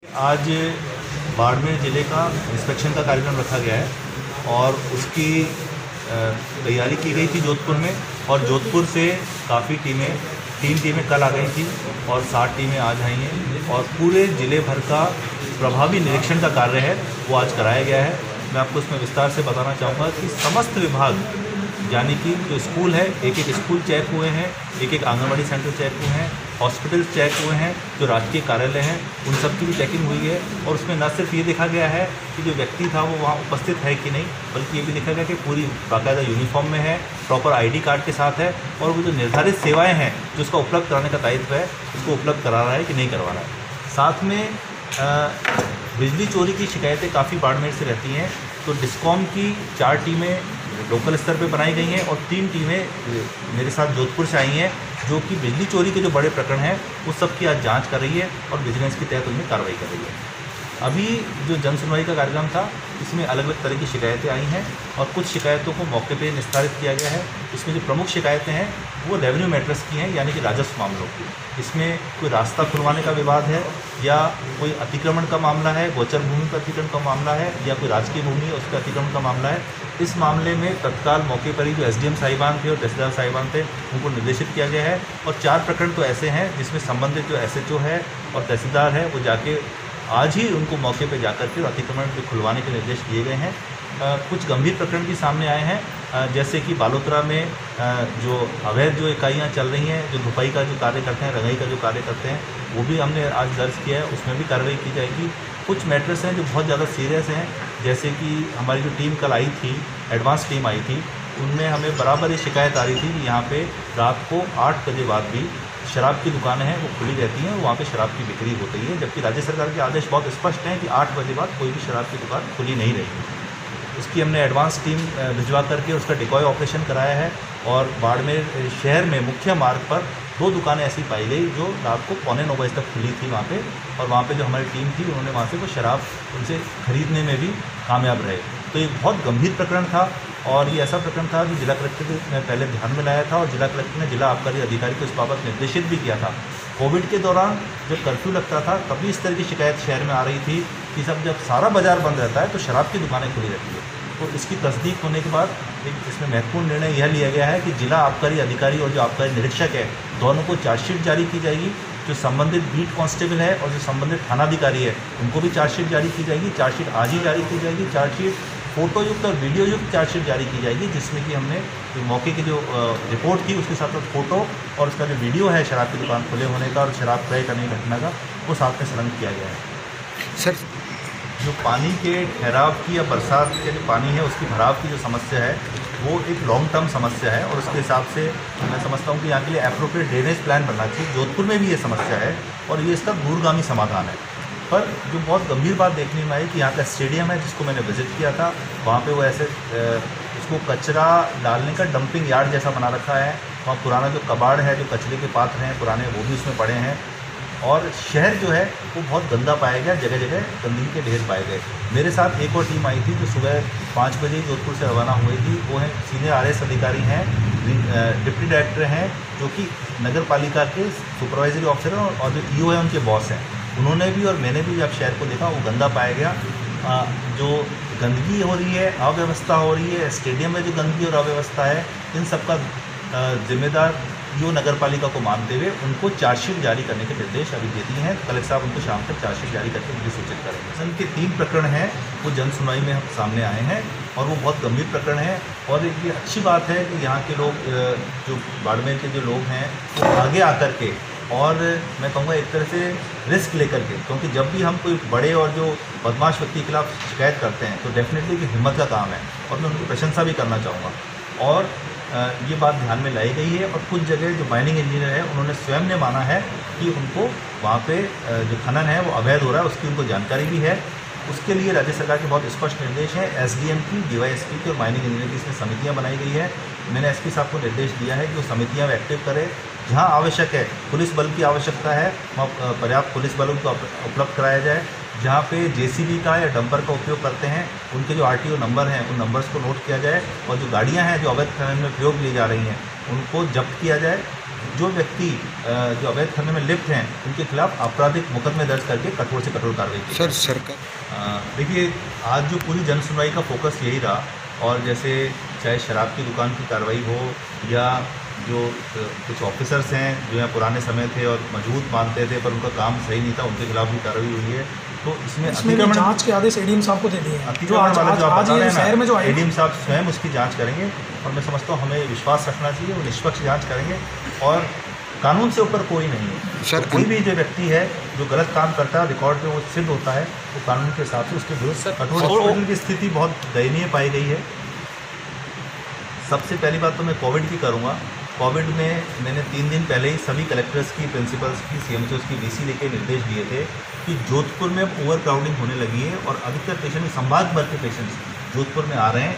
आज बाड़मेर ज़िले का इंस्पेक्शन का कार्यक्रम रखा गया है और उसकी तैयारी की गई थी जोधपुर में। और जोधपुर से काफ़ी टीमें 3 टीमें कल आ गई थी और 7 टीमें आज आई हैं और पूरे ज़िले भर का प्रभावी निरीक्षण का कार्य है वो आज कराया गया है। मैं आपको इसमें विस्तार से बताना चाहूँगा कि समस्त विभाग यानी कि जो स्कूल है, एक एक स्कूल चेक हुए हैं, एक एक आंगनबाड़ी सेंटर चेक हुए हैं, हॉस्पिटल्स चेक हुए हैं, जो राजकीय कार्यालय हैं उन सब की भी चेकिंग हुई है। और उसमें न सिर्फ ये देखा गया है कि जो व्यक्ति था वो वहाँ उपस्थित है कि नहीं, बल्कि ये भी देखा गया कि पूरी बाकायदा यूनिफॉर्म में है, प्रॉपर आईडी कार्ड के साथ है और वो जो निर्धारित सेवाएँ हैं जो उसका उपलब्ध कराने का दायित्व है उसको उपलब्ध करा रहा है कि नहीं करवा रहा है। साथ में बिजली चोरी की शिकायतें काफ़ी बाड़मेर से रहती हैं, तो डिस्कॉम की 4 टीमें लोकल स्तर पे बनाई गई हैं और 3 टीमें मेरे साथ जोधपुर से आई हैं जो कि बिजली चोरी के जो बड़े प्रकरण हैं उस सब की आज जांच कर रही है और विजिलेंस के तहत उनमें कार्रवाई कर रही है। अभी जो जन सुनवाई का कार्यक्रम था इसमें अलग अलग तरह की शिकायतें आई हैं और कुछ शिकायतों को मौके पे निस्तारित किया गया है। इसमें जो प्रमुख शिकायतें हैं वो रेवेन्यू मैटर्स की हैं, यानी कि राजस्व मामलों की। इसमें कोई रास्ता खुलवाने का विवाद है या कोई अतिक्रमण का मामला है, गोचर भूमि का अतिक्रमण का मामला है या कोई राजकीय भूमि है उसका अतिक्रमण का मामला है। इस मामले में तत्काल मौके पर ही जो एसडीएम साहिबान थे और तहसीलदार साहिबान थे उनको निर्देशित किया गया है। और 4 प्रकरण तो ऐसे हैं जिसमें संबंधित जो एसएचओ है और तहसीलदार है वो जाके आज ही उनको मौके पर जाकर के अतिक्रमण को खुलवाने के निर्देश दिए गए हैं। कुछ गंभीर प्रकरण भी सामने आए हैं, जैसे कि बालोतरा में जो अवैध जो इकाइयाँ चल रही हैं, जो धुपाई का जो कार्य करते हैं, रंगाई का जो कार्य करते हैं, वो भी हमने आज दर्ज किया है, उसमें भी कार्रवाई की जाएगी। कुछ मैटर्स हैं जो बहुत ज़्यादा सीरियस हैं, जैसे कि हमारी जो टीम कल आई थी, एडवांस टीम आई थी, उनमें हमें बराबर ये शिकायत आ रही थी कि यहाँ पे रात को 8 बजे बाद भी शराब की दुकानें हैं वो खुली रहती हैं, वहाँ पे शराब की बिक्री होती है, जबकि राज्य सरकार के आदेश बहुत स्पष्ट हैं कि 8 बजे बाद कोई भी शराब की दुकान खुली नहीं रहेगी। उसकी हमने एडवांस टीम भिजवा करके उसका डिकॉय ऑपरेशन कराया है और बाड़मेर शहर में मुख्य मार्ग पर 2 दुकानें ऐसी पाई गई जो रात को 8:45 बजे तक खुली थी वहाँ पे, और वहाँ पे जो हमारी टीम थी उन्होंने वहाँ से वो शराब उनसे खरीदने में भी कामयाब रहे। तो ये बहुत गंभीर प्रकरण था और ये ऐसा प्रकरण था कि जिला कलेक्टर ने पहले ध्यान में लाया था और जिला कलेक्टर ने जिला आबकारी अधिकारी को इस बाबत निर्देशित भी किया था। कोविड के दौरान जब कर्फ्यू लगता था तभी इस तरह की शिकायत शहर में आ रही थी कि जब सारा बाजार बंद रहता है तो शराब की दुकानें खुली रहती है। तो इसकी तस्दीक होने के बाद एक इसमें महत्वपूर्ण निर्णय यह लिया गया है कि जिला आबकारी अधिकारी और जो आबकारी निरीक्षक है दोनों को चार्जशीट जारी की जाएगी। जो संबंधित बीट कांस्टेबल है और जो संबंधित थानाधिकारी है उनको भी चार्जशीट जारी की जाएगी। चार्जशीट आज ही जारी की जाएगी। चार्जशीट फ़ोटोयुक्त और वीडियोयुक्त चार्जशीट जारी की जाएगी, जिसमें कि हमने जो मौके की जो रिपोर्ट थी उसके साथ साथ फ़ोटो और उसका जो वीडियो है शराब की दुकान खुले होने का और शराब क्रय करने की घटना का वो साथ में संलग्न किया गया है। सर, जो पानी के ठहराव की या बरसात के जो पानी है उसकी भराव की जो समस्या है वो एक लॉन्ग टर्म समस्या है और उसके हिसाब से मैं समझता हूँ कि यहाँ के लिए एप्रोप्रिएट ड्रेनेज प्लान बनना चाहिए। जोधपुर में भी ये समस्या है और ये इसका दूरगामी समाधान है। पर जो बहुत गंभीर बात देखने में आई कि यहाँ का स्टेडियम है जिसको मैंने विज़िट किया था, वहाँ पे वो ऐसे उसको कचरा डालने का डंपिंग यार्ड जैसा बना रखा है। वहाँ पुराना जो कबाड़ है, जो कचरे के पात्र हैं पुराने, वो भी उसमें पड़े हैं और शहर जो है वो बहुत गंदा पाया गया, जगह जगह गंदगी के ढेर पाए गए। मेरे साथ एक और टीम आई थी जो सुबह 5 बजे जोधपुर से रवाना हुई थी। वो हैं सीनियर आरएस अधिकारी हैं, डिप्टी डायरेक्टर हैं जो कि नगर पालिका के सुपरवाइजरी ऑफिसर हैं और जो ईओ है उनके बॉस हैं। उन्होंने भी और मैंने भी जब शहर को देखा वो गंदा पाया गया। जो गंदगी हो रही है, अव्यवस्था हो रही है, स्टेडियम में जो गंदगी और अव्यवस्था है, इन सब का जिम्मेदार ईओ नगर पालिका को मानते हुए उनको चार्जशीट जारी करने के निर्देश अभी दे दिए हैं। कलेक्टर साहब उनको शाम तक चार्जशीट जारी करके मुझे सूचित करेंगे। इनके 3 प्रकरण हैं वो जन सुनवाई में सामने आए हैं और वो बहुत गंभीर प्रकरण हैं और ये अच्छी बात है कि यहाँ के लोग जो बाड़मेर के जो लोग हैं वो आगे आकर के और मैं कहूँगा एक तरह से रिस्क लेकर के, क्योंकि जब भी हम कोई बड़े और जो बदमाश व्यक्ति के खिलाफ शिकायत करते हैं तो डेफिनेटली कि हिम्मत का काम है और मैं उनकी प्रशंसा भी करना चाहूँगा। और ये बात ध्यान में लाई गई है और कुछ जगह जो माइनिंग इंजीनियर है उन्होंने स्वयं ने माना है कि उनको वहाँ पे जो खनन है वो अवैध हो रहा है, उसकी उनको जानकारी भी है। उसके लिए राज्य सरकार के बहुत स्पष्ट निर्देश हैं। एसडीएम की, डीवाईएसपी की और माइनिंग इंजीनियर की इसमें समितियाँ बनाई गई है। मैंने एसपी साहब को निर्देश दिया है कि वो समितियाँ एक्टिव करें। जहाँ आवश्यक है, पुलिस बल की आवश्यकता है, वहाँ पर्याप्त पुलिस बल को उपलब्ध कराया जाए। जहाँ पे जेसीबी का या डंपर का उपयोग करते हैं उनके जो आरटीओ नंबर हैं उन नंबर्स को नोट किया जाए और जो गाड़ियाँ हैं जो अवैध खनन में प्रयोग ली जा रही हैं उनको जब्त किया जाए। जो व्यक्ति जो अवैध खनन में लिप्त हैं उनके खिलाफ आपराधिक मुकदमे दर्ज करके कठोर से कठोर कार्रवाई की। सर सरकार देखिए, आज जो पूरी जन सुनवाई का फोकस यही रहा, और जैसे चाहे शराब की दुकान की कार्रवाई हो या जो कुछ ऑफिसर्स हैं जो यहाँ पुराने समय थे और मजबूत मानते थे पर उनका काम सही नहीं था, उनके खिलाफ भी कार्रवाई हुई है। तो इसमें जांच के आदेश एडीएम साहब को दे दिए हैं। अतिक्रमण वाला जो आप बता रहे हैं ना, एडीएम साहब स्वयं उसकी जांच करेंगे, और मैं समझता हूँ हमें विश्वास रखना चाहिए, वो निष्पक्ष जांच करेंगे और कानून से ऊपर कोई नहीं है। सर तो कोई भी जो व्यक्ति है जो गलत काम करता है, रिकॉर्ड पे वो सिद्ध होता है, तो कानून के हिसाब से उसके विरुद्ध कठोर। हॉस्पिटल की स्थिति बहुत दयनीय पाई गई है। सबसे पहली बात तो मैं कोविड की करूँगा। कोविड में मैंने 3 दिन पहले ही सभी कलेक्टर्स की, प्रिंसिपल्स की, सीएमएचओस की वीसी लेके निर्देश दिए थे कि जोधपुर में ओवर क्राउडिंग होने लगी है और अधिकतर पेशेंट संभाग भर के पेशेंट्स जोधपुर में आ रहे हैं।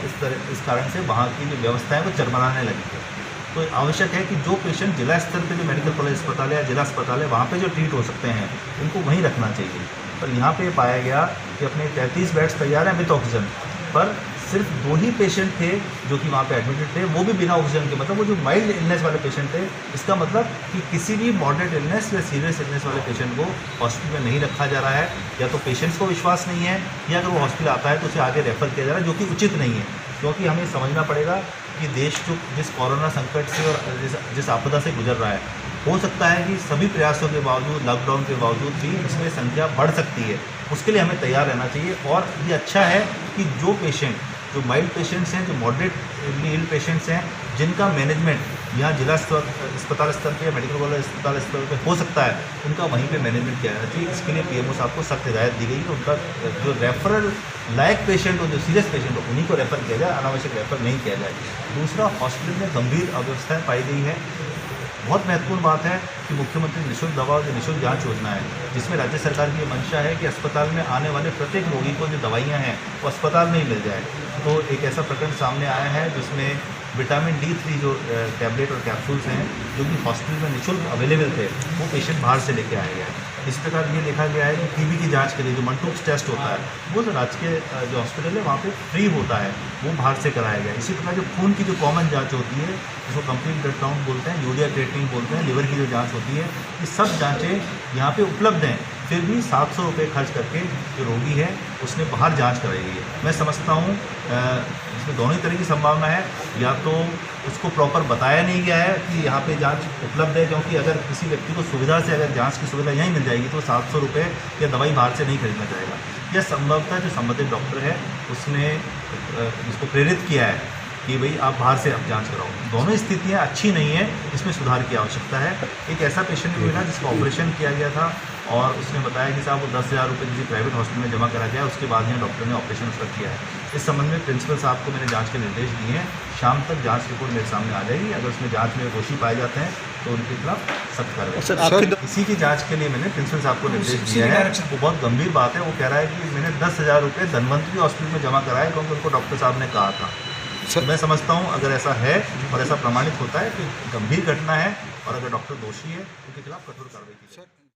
इस कारण से वहाँ की जो व्यवस्था है वो चरमराने लगी है। तो आवश्यक है कि जो पेशेंट जिला स्तर पे जो मेडिकल कॉलेज अस्पताल है या जिला अस्पताल है वहाँ पे जो ट्रीट हो सकते हैं उनको वहीं रखना चाहिए। पर यहाँ पे पाया गया कि अपने 33 बेड्स तैयार हैं विद ऑक्सीजन, पर सिर्फ 2 ही पेशेंट थे जो कि वहाँ पे एडमिटेड थे, वो भी बिना ऑक्सीजन के। मतलब वो जो माइल्ड इलनेस वाले पेशेंट थे, इसका मतलब कि किसी भी मॉडरेट इलनेस या सीरियस इलनेस वाले पेशेंट को हॉस्पिटल में नहीं रखा जा रहा है। या तो पेशेंट्स को विश्वास नहीं है, या अगर वो हॉस्पिटल आता है तो उसे आगे रेफर किया जा रहा है, जो कि उचित नहीं है। क्योंकि हमें समझना पड़ेगा कि देश जो जिस कोरोना संकट से और जिस आपदा से गुजर रहा है, हो सकता है कि सभी प्रयासों के बावजूद, लॉकडाउन के बावजूद भी इसमें संख्या बढ़ सकती है। उसके लिए हमें तैयार रहना चाहिए। और ये अच्छा है कि जो पेशेंट, जो माइल्ड पेशेंट्स हैं, जो मॉडरेटली इल पेशेंट्स हैं, जिनका मैनेजमेंट यहाँ जिला अस्पताल स्तर पे या मेडिकल कॉलेज अस्पताल स्तर पे हो सकता है, उनका वहीं पे मैनेजमेंट किया जाना चाहिए। इसके लिए पीएमओ साहब को सख्त हिदायत दी गई कि उनका जो रेफरल लायक पेशेंट हो, जो सीरियस पेशेंट हो, उन्हीं को रेफ़र किया जाए, अनावश्यक रेफ़र नहीं किया जाए। दूसरा, हॉस्पिटल में गंभीर अव्यवस्थाएँ पाई गई है। बहुत महत्वपूर्ण बात है कि मुख्यमंत्री निःशुल्क दवा और जो निःशुल्क जांच योजना है, जिसमें राज्य सरकार की ये मंशा है कि अस्पताल में आने वाले प्रत्येक रोगी को जो दवाइयां हैं वो अस्पताल में ही मिल जाए। तो एक ऐसा प्रकरण सामने आया है जिसमें विटामिन D3 जो टैबलेट और कैप्सूल्स हैं, जो कि हॉस्पिटल में निःशुल्क अवेलेबल थे, वो पेशेंट बाहर से लेके आया गया है। इस प्रकार ये देखा गया है कि टीबी की जांच के लिए जो मंटूक्स टेस्ट होता है, वो जो राजकीय जो हॉस्पिटल है वहाँ पे फ्री होता है, वो बाहर से कराया गया। इसी प्रकार जो खून की जो कॉमन जांच होती है, जिसको कंप्लीट ब्लड काउंट बोलते हैं, यूरिया क्रिएटिनिन बोलते हैं, लिवर की जो जांच होती है, ये सब जांचें यहाँ पे उपलब्ध हैं। फिर भी 700 रुपये खर्च करके जो रोगी है उसने बाहर जांच कराई गई है। मैं समझता हूँ इसमें दोनों ही तरह की संभावना है। या तो उसको प्रॉपर बताया नहीं गया है कि यहाँ पे जांच उपलब्ध है, क्योंकि अगर किसी व्यक्ति को सुविधा से अगर जांच की सुविधा यहीं मिल जाएगी तो 700 रुपये या दवाई बाहर से नहीं खरीदना चाहेगा। या संभवतः जो संबंधित डॉक्टर है उसने उसको प्रेरित किया है कि भाई आप बाहर से आप जांच कराओ। दोनों स्थितियाँ अच्छी नहीं है, इसमें सुधार की आवश्यकता है। एक ऐसा पेशेंट भी मिला जिसका ऑपरेशन किया गया था और उसने बताया कि साहब वो 10,000 रुपये किसी प्राइवेट हॉस्पिटल में जमा करा गया, उसके बाद में डॉक्टर ने ऑपरेशन उसका किया है। इस संबंध में प्रिंसिपल साहब को मैंने जांच के निर्देश दिए हैं। शाम तक जांच रिपोर्ट मेरे सामने आ जाएगी। अगर उसमें जांच में दोषी पाए जाते हैं तो उनके खिलाफ सख्त कार्रवाई। इसी की जांच के लिए मैंने प्रिंसिपल साहब को निर्देश दिया है। वो बहुत गंभीर बात है। वो कह रहा है कि मैंने 10,000 रुपये धनवंतरी हॉस्पिटल में जमा कराए क्योंकि उनको डॉक्टर साहब ने कहा था। मैं समझता हूँ अगर ऐसा है और ऐसा प्रमाणित होता है कि गंभीर घटना है और अगर डॉक्टर दोषी है उनके खिलाफ कठोर कार्रवाई की जाए।